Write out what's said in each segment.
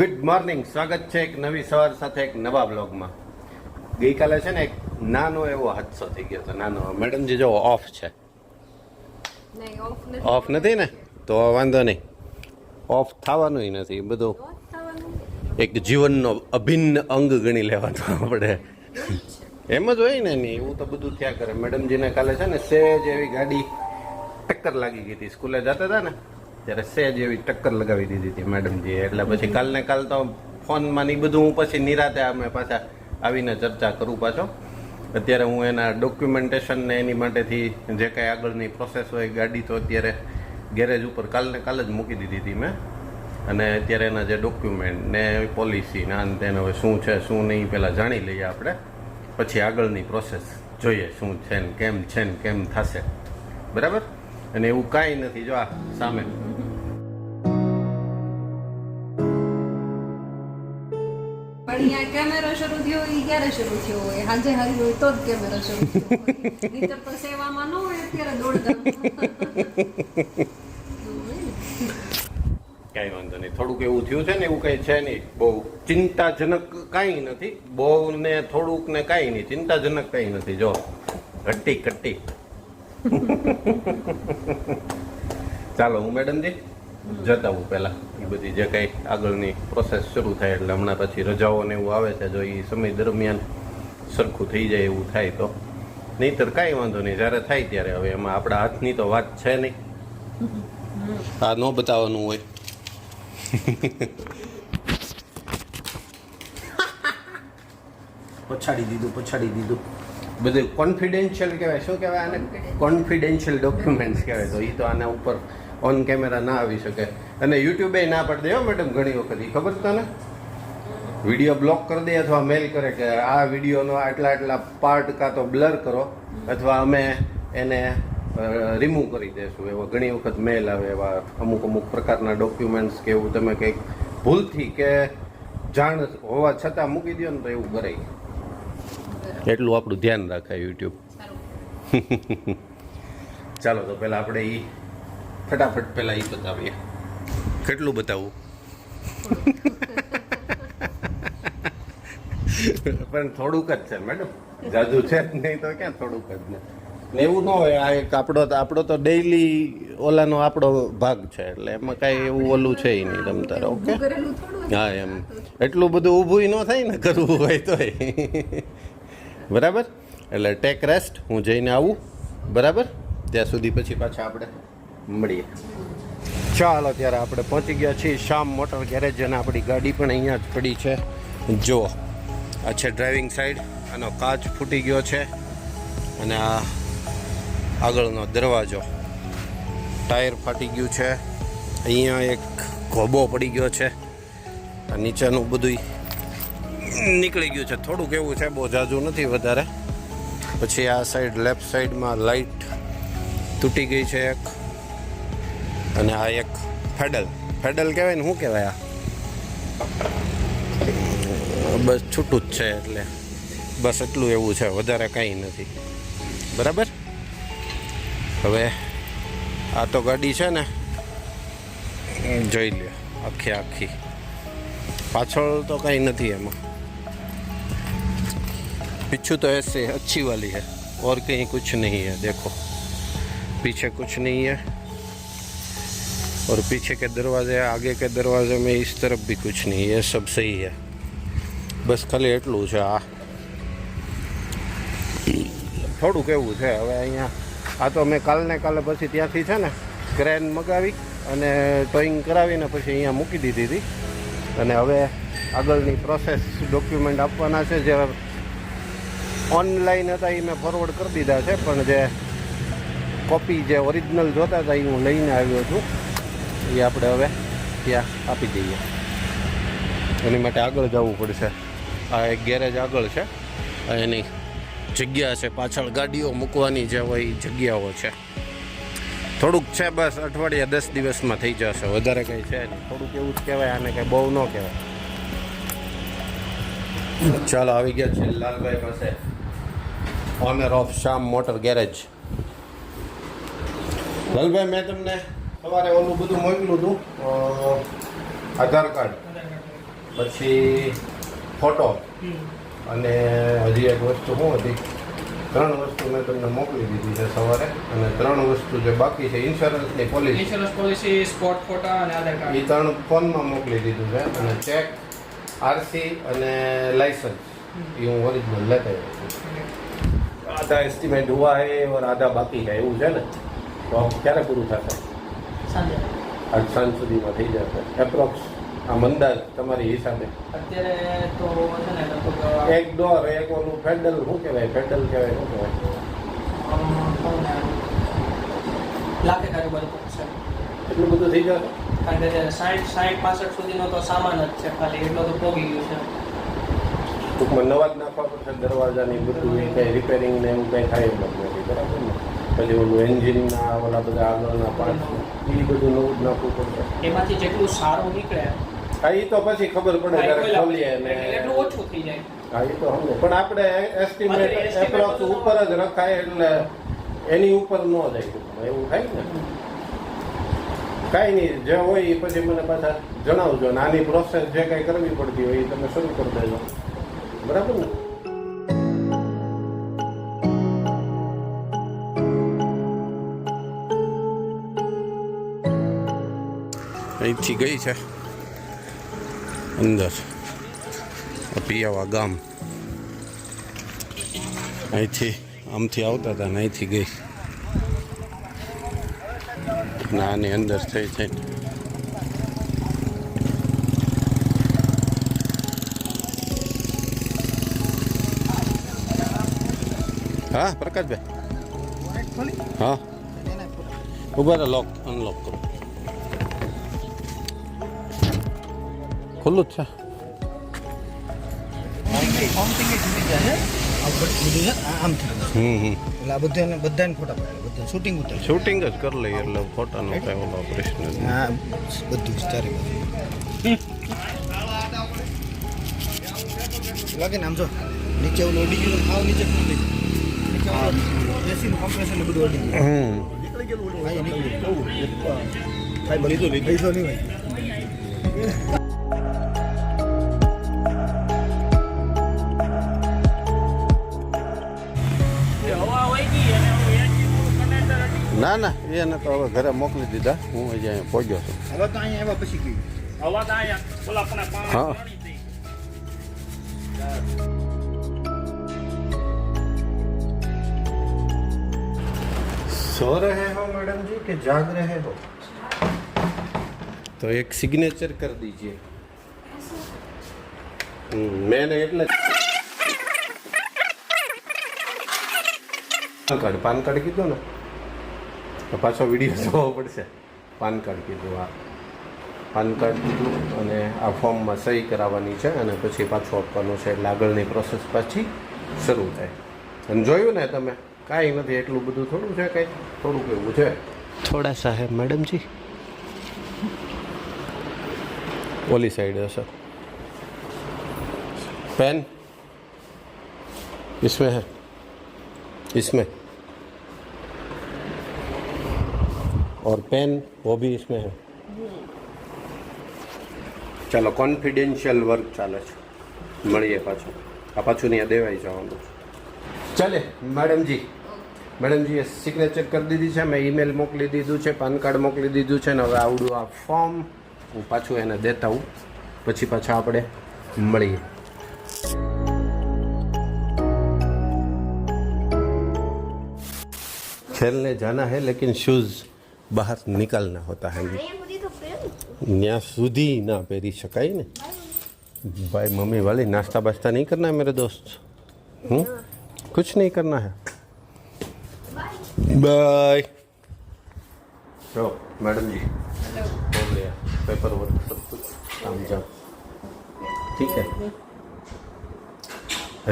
Good morning, સ્વાગત છે એક નવી સવાર સાથે એક નવા બ્લોગમાં. ગઈકાલે છે ને એક નાનો એવો હાદસો થઈ ગયો હતો. નાનો મેડમજી જો ઓફ છે, ઓફ નથી ને તો વાંધો નહીં, ઓફ થવાનું નથી. બધું એક જીવનનો અભિન્ન અંગ ગણી લેવાનું આપણે. એમ જ હોય ને, નહીં એવું તો બધું થયા કરે. મેડમજીને કાલે છે ને સેજ એવી ગાડી ટક્કર લાગી ગઈ હતી. સ્કૂલે જતા હતા ને ત્યારે સેજ એવી ટક્કર લગાવી દીધી હતી મેડમજી. એટલે પછી કાલને કાલ તો ફોનમાં ને બધું હું પછી નિરાતે અમે પાછા આવીને ચર્ચા કરું પાછો. અત્યારે હું એના ડોક્યુમેન્ટેશન ને એની માટેથી જે કાંઈ આગળની પ્રોસેસ હોય, ગાડી તો અત્યારે ગેરેજ ઉપર કાલને કાલ જ મૂકી દીધી હતી મેં. અને અત્યારે એના જે ડોક્યુમેન્ટ ને પોલિસી ને આને તેને હવે શું છે શું નહીં પહેલાં જાણી લઈએ આપણે, પછી આગળની પ્રોસેસ જોઈએ શું છે ને કેમ થશે. બરાબર? અને એવું કાંઈ નથી. જો આ સામે કેમેરો શરૂ થયો એ ક્યારે શરૂ થયો હોય? હાજે હારી હોય તો જ કેમેરો શરૂ થયો હોય. નહીંતર તો સેવામાં ન હોય અત્યારે દોડધામ. કાંઈ વાંધો નહીં. થોડુંક એવું થયું છે ને, એવું કંઈ છે નહીં. બહુ ચિંતાજનક કાંઈ નથી. બહુ ને થોડુંક ને કાંઈ નહીં, ચિંતાજનક કાંઈ નથી. જો કટ્ટી ચાલો હું મેડમજી જતા હું પહેલાં એ બધી જે કંઈ આગળની પ્રોસેસ શરૂ થાય એટલે હમણાં પછી રજાઓ ને એવું આવે છે, જો એ સમય દરમિયાન સરખું થઈ જાય એવું થાય તો. નહીંતર કાંઈ વાંધો નહીં, જ્યારે થાય ત્યારે. હવે એમાં આપણા હાથની તો વાત છે નહીં, આ ન બતાવવાનું હોય. પછાડી દીધું બધું કોન્ફિડેન્શિયલ કહેવાય. શું કહેવાય આને? કોન્ફિડેન્શિયલ ડોક્યુમેન્ટ્સ કહેવાય. તો એ તો આના ઉપર ઓન કેમેરા ના આવી શકે. અને યુટ્યુબે ના પાડી દે હો મેડમ ઘણી વખત. એ ખબર છે તને? વિડીયો બ્લોક કરી દે અથવા મેલ કરે કે આ વિડીયોનો આટલા પાર્ટ કાં તો બ્લર કરો અથવા અમે એને રિમૂવ કરી દઈશું. એવો ઘણી વખત મેલ આવે. એવા અમુક પ્રકારના ડોક્યુમેન્ટ્સ કે એવું તમે કંઈક ભૂલથી કે જાણ હોવા છતાં મૂકી દો ને તો એવું કરે. એટલું આપણું ધ્યાન રાખાય યુટ્યુબ. ચાલો તો પહેલાં આપણે એ ફટાફટ પહેલાં એ બતાવીએ. કેટલું બતાવવું? પણ થોડુંક જ છે મેડમ, જાદુ છે નહીં તો ક્યાં થોડુંક જ ને. એવું ન હોય. આ એક આપણો તો ડેઈલી ઓલાનો આપણો ભાગ છે એટલે એમાં કાંઈ એવું ઓલું છે નહીં તમતારે. ઓકે, હા એમ એટલું બધું ઊભું ન થાય ને કરવું હોય તોય. બરાબર? એટલે ટેક રેસ્ટ, હું જઈને આવું. બરાબર? ત્યાં સુધી પછી પાછા આપણે મળીએ. ચાલો ત્યારે આપણે પહોંચી ગયા છીએ શ્યામ મોટર ગેરેજ અને આપણી ગાડી પણ અહીંયા જ પડી છે. જુઓ, આ છે ડ્રાઇવિંગ સાઈડ. આનો કાચ ફૂટી ગયો છે અને આ આગળનો દરવાજો ટાયર ફાટી ગયું છે. અહીંયા એક ઘોબો પડી ગયો છે. આ નીચેનું બધું નીકળી ગયું છે. થોડુંક એવું છે, બહુ ઝાઝું નથી વધારે. પછી આ સાઈડ લેફ્ટ સાઈડમાં લાઇટ તૂટી ગઈ છે એક. અને આ એક પેડલ કહેવાય ને, શું કહેવાય? આ બસ છૂટું જ છે. એટલે બસ એટલું એવું છે, વધારે કંઈ નથી. બરાબર? હવે આ તો ગાડી છે ને, જોઈ લ્યો આખી. પાછળ તો કંઈ નથી એમાં. पीछे तो ऐसे अच्छी वाली है और कहीं कुछ नहीं है. देखो पीछे कुछ नहीं है और पीछे के दरवाजे, आगे के दरवाजे में इस तरफ भी कुछ नहीं है. सब सही है. बस खाली એટલું છે. આ થોડુંક એવું છે. હવે અહીંયા આ તો મેં કાલે પછી ત્યાંથી છે ને ક્રેન મગાવી અને ટોઈંગ કરાવીને પછી અહીંયા મૂકી દીધી હતી. અને હવે આગળની પ્રોસેસ ડોક્યુમેન્ટ આપવાના છે. જે ઓનલાઈન હતા એ મેં ફોરવર્ડ કરી દીધા છે, પણ જે કોપી જે ઓરિજિનલ જોતા હતા એ હું લઈને આવ્યો છું. એ આપણે હવે ત્યાં આપી દઈએ. એની માટે આગળ જવું પડશે. આ એક ગેરેજ આગળ છે, એની જગ્યા છે. પાછળ ગાડીઓ મૂકવાની જે હોય એ જગ્યાઓ છે. થોડુંક છે, બસ અઠવાડિયા 10 દિવસમાં થઈ જશે. વધારે કંઈ છે નહીં. થોડુંક એવું જ કહેવાય, આને કંઈ બહુ ન કહેવાય. ચાલો આવી ગયા છે લાલભાઈ પાસે, honour of Shyam motor garage. Lalbhai, મેં તમને સવારે ઓલું બધું મોકલું હતું, આધાર કાર્ડ પછી ફોટો અને હજી એક વસ્તુ શું હતી, 3 વસ્તુ મેં તમને મોકલી દીધી છે સવારે, અને 3 વસ્તુ જે બાકી છે ઇન્સ્યોરન્સની પોલિસી, ઇન્સ્યોરન્સ પોલિસી, સ્પોટ ફોટા અને આધાર કાર્ડ. એ 3 ફોનમાં મોકલી દીધું છે, અને ચેક, આરસી અને લાइसेंस ये હું ઓરિજિનલ લેતા આવ્યો છું. આધા એસ્ટિમેટ હુઆ હે और આધા બાકી છે એવું છે ને, તો ક્યારે પૂરું થશે? સાંજે આજ સાંજ સુધીમાં થઈ જશે એપ્રોક્સ, આમ અંદાજ તમારી હિસાબે? અત્યારે તો છે ને લગભગ એક ડોર, એક ઓલું પેડલ, શું કહેવાય પેડલ કહેવાય, શું કહેવાય, લાખે આજુબાજુ છે. એટલું બધું થઈ જશે? કારણ કે 60-65 સુધીનો તો સામાન જ છે, ખાલી એટલો તો પોગી ગયું છે. ટૂંકમાં નવા જ નાખવા પડશે દરવાજાની બધું, એ કંઈ રિપેરિંગ ને એવું કંઈ થાય એમ જ નથી, બરાબર ને? પછી ઓલું એન્જિનના ઓલા બધા આગળના પાર્ટ એ બધું નવું જ નાખવું પડશે. એમાંથી જેટલું સારું નીકળે હા એ તો પછી ખબર પડે ત્યારે ખોલીએ ને, એટલું ઓછું થઈ જાય. હા એ તો સમજે, પણ આપણે એસ્ટિમેટ એપ્રોક્સ ઉપર જ રખાય એટલે એની ઉપર ન જાય ટૂંકમાં, એવું થાય ને? કાંઈ નહીં, જે હોય એ પછી મને પાછા જણાવજો, અને આની પ્રોસેસ જે કાંઈ કરવી પડતી હોય એ તમે શરૂ કરી દેજો, બરાબર ને? અહીંથી ગઈ છે અંદર પિયાવા ગામ, અહીંથી આમથી આવતા હતા ને અહીંથી ગઈ, ને આની અંદર થઈ થઈ હા પ્રકાશભાઈ, હા ઉભા રહો, લોક અનલોક કરો, ખુલ્લું જ છે. એટલે આ બધાને ફોટા પાડે, બધા શૂટિંગ ઉતારે, શૂટિંગ જ કરી લઈએ એટલે ફોટાનો કાંઈ ઓલો પ્રશ્ન જ નહીં. હા બધું જ ચારે બાજુ લાગે ને. આમ જો નીચે ઓલું ઓડી ગયું, ખાવ નીચે નીચે એસીનું કોમ્પ્રેસર ને બધું ઓડી ગયું, નીકળી ગયેલું, નીકળી ગયું, કાંઈ લીધો નહીં ભાઈ. ના ના એને તો હવે ઘરે મોકલી દીધા, હું હજી અહીંયા પહોંચ્યો છું. હવે તો અહીંયા આવ્યા પછી ગયું. હા सो रहे हो मैडम जी कि जाग रहे हो? तो एक सिग्नेचर कर दीजिए. मैंने એટલે પાન કાર્ડ કીધું ને તો પાછો વિડીયો જોવો પડશે. પાન કાર્ડ કીધું, આ પાન કાર્ડ કીધું, અને આ ફોર્મમાં સહી કરાવવાની છે અને પછી પાછું આપવાનું છે, એટલે આગળની પ્રોસેસ પાછી શરૂ થાય. અને જોયું ને તમે, કાંઈ નથી, એટલું બધું થોડું છે, કાંઈ થોડુંક એવું છે. થોડા સા હે मैडम जी, ઓલી સાઈડ હશે. पेन इसमें है, इसमें, और पेन वो भी इसमें है. ચાલો કોન્ફિડેન્શિયલ વર્ક ચાલે છે, મળીએ પાછું. આ પાછું ત્યાં દેવાઈ જવાનું. ચાલે મેડમજીએ સિગ્નેચર કરી દીધી છે, મેં ઈમેલ મોકલી દીધું છે, પાન કાર્ડ મોકલી દીધું છે, ને હવે આવડું આ ફોર્મ હું પાછું એને દેતા હું, પછી પાછા આપણે મળીએ. खेलने जाना है लेकिन शूज़ बाहर निकालना होता है. यहाँ સુધી ના પહેરી શકાય ને ભાઈ. મમ્મી वाली नाश्ता वास्ता नहीं करना है मेरे दोस्त, कुछ नहीं करना है. बाय. तो मैडम जी हो गया पेपर वर्क सब कुछ, काम जाम ठीक है.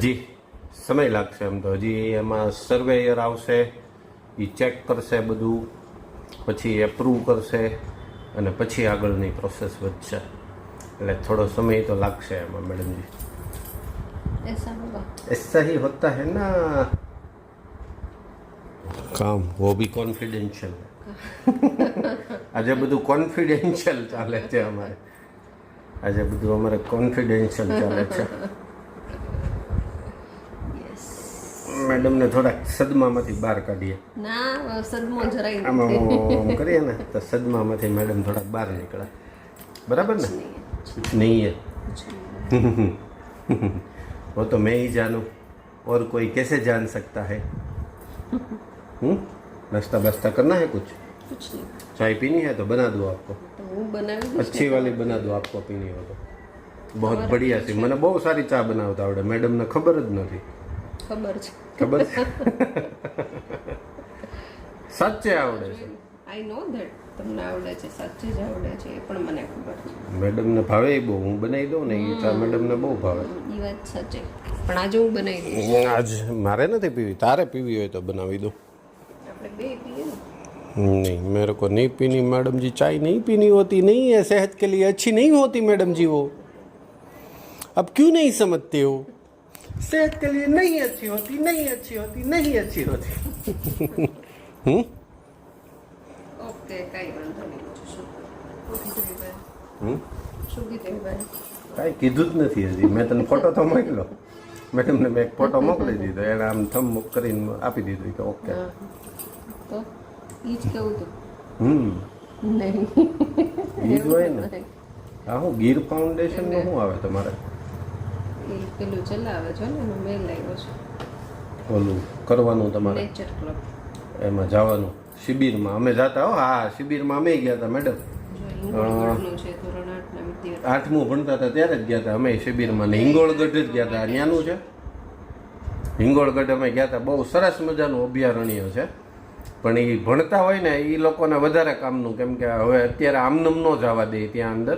હજી સમય લાગશે એમ તો, હજી એમાં સર્વેયર આવશે, એ ચેક કરશે બધું, પછી એપ્રૂવ કરશે, અને પછી આગળની પ્રોસેસ વધશે, એટલે થોડો સમય તો લાગશે એમાં મેડમજી. ऐसा ही होता है ना काम, वो भी कॉन्फिडेंशियल. આજે બધું કોન્ફિડેન્શિયલ ચાલે છે અમારે. આજે બધું અમારે કોન્ફિડેન્શિયલ ચાલે છે. મેડમને થોડાક સદમામાંથી બહાર કાઢીએ. ના સદમો જરાય આમાં નથી. આમ કરીએ ને તો સદમામાંથી મેડમ થોડાક બહાર નીકળે. બરાબર ને? નહીં वो तो मैं ही जानूं और कोई कैसे जान सकता है. नाश्ता वास्ता करना है कुछ? कुछ नहीं. चाय पीनी है तो बना दो आपको. તો હું બનાવી દઈશ. अच्छी वाली बना दो आपको पीनी हो तो. बहुत बढ़िया सी. મને બહુ સારી ચા બનાવતા આવડે. મેડમને ખબર જ નથી. ખબર છે. ખબર છે? સાચે આવડે છે. આઈ નો ધેટ તમને આવડે છે, સાચે જ આવડે છે, એ પણ મને ખબર છે. મેડમને ભાવે એ બહુ. હું બનાવી દઉં ને એ ચા મેડમને બહુ ભાવે. એ વાત સાચી. પણ આજે હું બનાવી દઈશ. આજ મારે નથી પીવી. તારે પીવી હોય તો બનાવી દો. આપણે બે પીએ ને. नहीं, मेरे को नहीं पीनी मैडम जी. चाय नहीं पीनी होती. नहीं है, सेहत के लिए अच्छी नहीं होती मैडम जी वो. अब क्यों नहीं समझते हो? सेहत के लिए नहीं अच्छी होती, नहीं अच्छी होती, नहीं अच्छी होती. ઓકે, કઈ વાંધો નહીં. શું કીધું ભાઈ? શું કીધું ભાઈ? કાંઈ કીધું જ નથી હજી. મેં તને ફોટો તો મોકલ્યો. મેડમને મેં એક ફોટો મોકલી દીધો. એણે આમ થંબ કરીને આપી દીધું કે ઓકે. તો ઈ જ કેવું હતું. નહીં ઈ જ હોય ને. હા, હું ગીર ફાઉન્ડેશનનું શું આવે તમારે? એ પેલું ચલાવે છે ને, એનો મેલ આવ્યો છે. ઓલું કરવાનું તમારે નેચર ક્લબ. એમાં જવાનું શિબિરમાં. અમે જતા હો. હા, શિબિરમાં અમે ગયા હતા મેડમ. જો હિંગોળગઢનું છે, ધોરણ 8ના વિદ્યાર્થી. 8મું ભણતા હતા ત્યારે જ ગયા હતા અમે શિબિરમાં. ને હિંગોળગઢ જ ગયા હતા. ત્યાંનું છે હિંગોળગઢ. અમે ગયા હતા. બહુ સરસ મજાનું અભયારણ્ય છે. પણ એ ભણતા હોય ને એ લોકોને વધારે કામનું. કેમ કે હવે અત્યારે આમનમ ન જવા દે ત્યાં અંદર.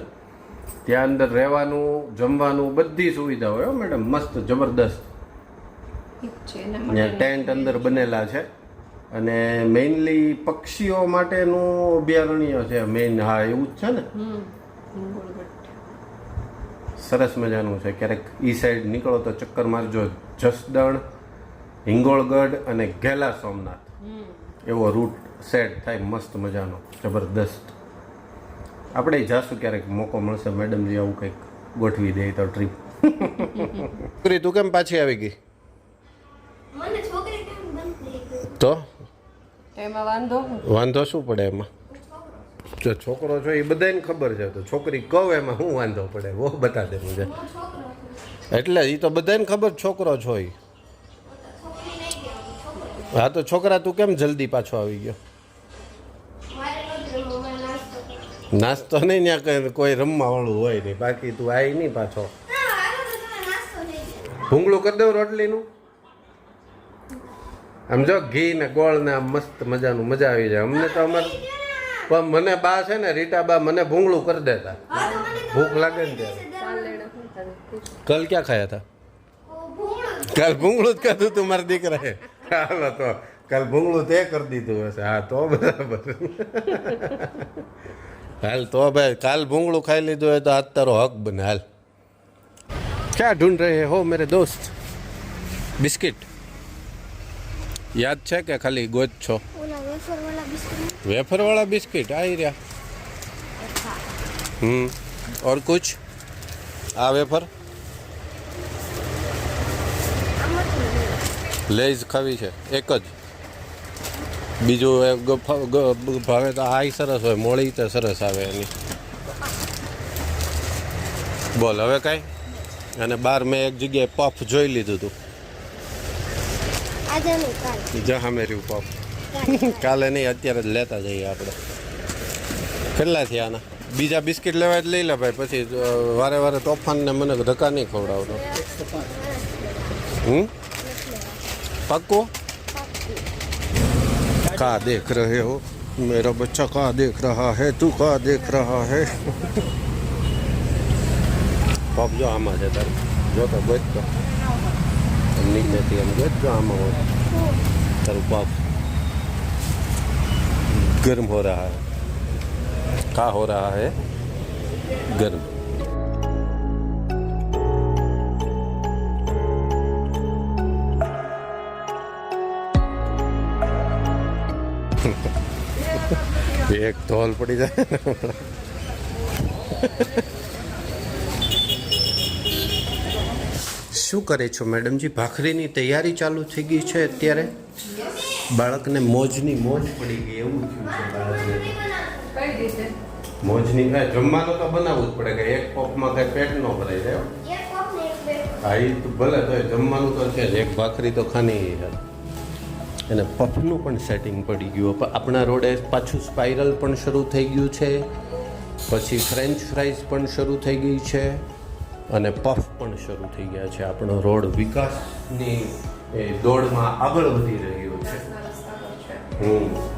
ત્યાં અંદર રહેવાનું, જમવાનું બધી સુવિધા હોય હો મેડમ. મસ્ત જબરદસ્ત. ઠીક છે, એના ત્યાં માટે ટેન્ટ અંદર બનેલા છે. અને મેઇનલી પક્ષીઓ માટેનું અભયારણ્ય છે મેઇન. હા, એવું જ છે ને. હિંગોળગઢ સરસ મજાનું છે. ક્યારેક ઈ સાઈડ નીકળો તો ચક્કર મારજો. જસદણ, હિંગોળગઢ અને ઘેલા સોમનાથ એવો રૂટ સેટ થાય મસ્ત મજાનો, જબરદસ્ત. આપણે જાશું ક્યારેક, મોકો મળશે. મેડમજી આવું કંઈક ગોઠવી દે તો ટ્રીપ. તું કેમ પાછી આવી ગઈ? મને છોકરી કેમ બનતી તો એમાં વાંધો વાંધો શું પડે એમાં? જો છોકરો છો એ બધાને ખબર છે. તો છોકરી કહું એમાં શું વાંધો પડે? વો બતા દે મુજે. છોકરો એટલે એ તો બધાને ખબર છોકરો છો એ. છોકરી નહીં કહેવાય છોકરો હા, તો છોકરા તું કેમ જલ્દી પાછો આવી ગયો? મારે નથી રમવું, મારે નાસ્તો કરવો. નાસ્તો નહીં, ત્યાં કોઈ રમવા વાળું હોય નહીં. બાકી તું આવી નહીં પાછો. હા હાલો તો તમે નાસ્તો લઈ જાઓ. ભૂંગળું કરી દઉં રોટલીનું. આમ જો ઘી ને ગોળ ને આમ મસ્ત મજાનું, મજા આવી જાય અમને તો. અમારે પણ મને બા છે ને, રીટા બા, મને ભૂંગળું કરી દેતા. હા તો મને તો ભૂખ લાગે ને ત્યારે. કાલ લેણા શું થાય? કલ ક્યાં ખાયા હતા? ભૂંગળું કાલ ભૂંગળું જ ખાધું તું મારા દીકરાએ. હાલો તો કાલ ભૂંગળું તે કરી દીધું હશે. હા તો બરાબર. હાલ તો ભાઈ, કાલ ભૂંગળું ખાઈ લીધું હોય તો આજ તારો હક બને. હાલ. ક્યાં ઢૂંઢ રહે હો મેરે દોસ્ત? બિસ્કિટ યાદ છે કે ખાલી ગોત છો? ઓલા વેફર વાળા બિસ્કિટ વેફર વાળા બિસ્કિટ આવી રહ્યા. और कुछ? આ વેફર લેઝ ખાવી છે એક જ? બીજું ભાવે તો આ સરસ હોય, મોળી તો સરસ આવે એની. બોલ હવે કાંઈ? અને બહાર મેં એક જગ્યાએ પફ જોઈ લીધું હતું. આજે નહીં કાલ જહા મેર્યું પફ. કાલે નહીં, અત્યારે જ લેતા જઈએ આપણે. કેટલા થયા આના? બીજા બિસ્કિટ લેવા જ લઈ લે ભાઈ. પછી વારે વારે તોફાનને મને ધક્કા નહીં ખવડાવતો. पक्को? कहाँ देख रहे हो मेरा बच्चा? कहाँ देख रहा है तू? कहाँ देख रहा है? पप जो आमा છે તારે જો તો ગોત તો નીચેથી એમ ગોત જો આમાં હોય તારું પપ. गर्म हो रहा है. क्या हो रहा है? गर्म. एक धौल पड़ी जाए. શું કરે છો મેડમજી? ભાખરીની તૈયારી ચાલુ થઈ ગઈ છે અત્યારે. બાળકને મોજની મોજ પડી ગઈ એવું થયું છે બાળકને. કઈ રીતે? મોજની જમવાનું તો બનાવવું જ પડે કે એક કોપમાં કઈ પેટ ન ભરાઈ જાય હો. એક કોક ને એક બે હા એ તો ભલે તો જમવાનું તો છે જ, એક ભાખરી તો ખાની છે. અને પફનું પણ સેટિંગ પડી ગયું. આપણા રોડે પાછું સ્પાઇરલ પણ શરૂ થઈ ગયું છે, પછી ફ્રેન્ચ ફ્રાઈઝ પણ શરૂ થઈ ગઈ છે, અને પફ પણ શરૂ થઈ ગયા છે. આપણો રોડ વિકાસની એ દોડમાં આગળ વધી રહ્યો છે. રસ્તા પર છે.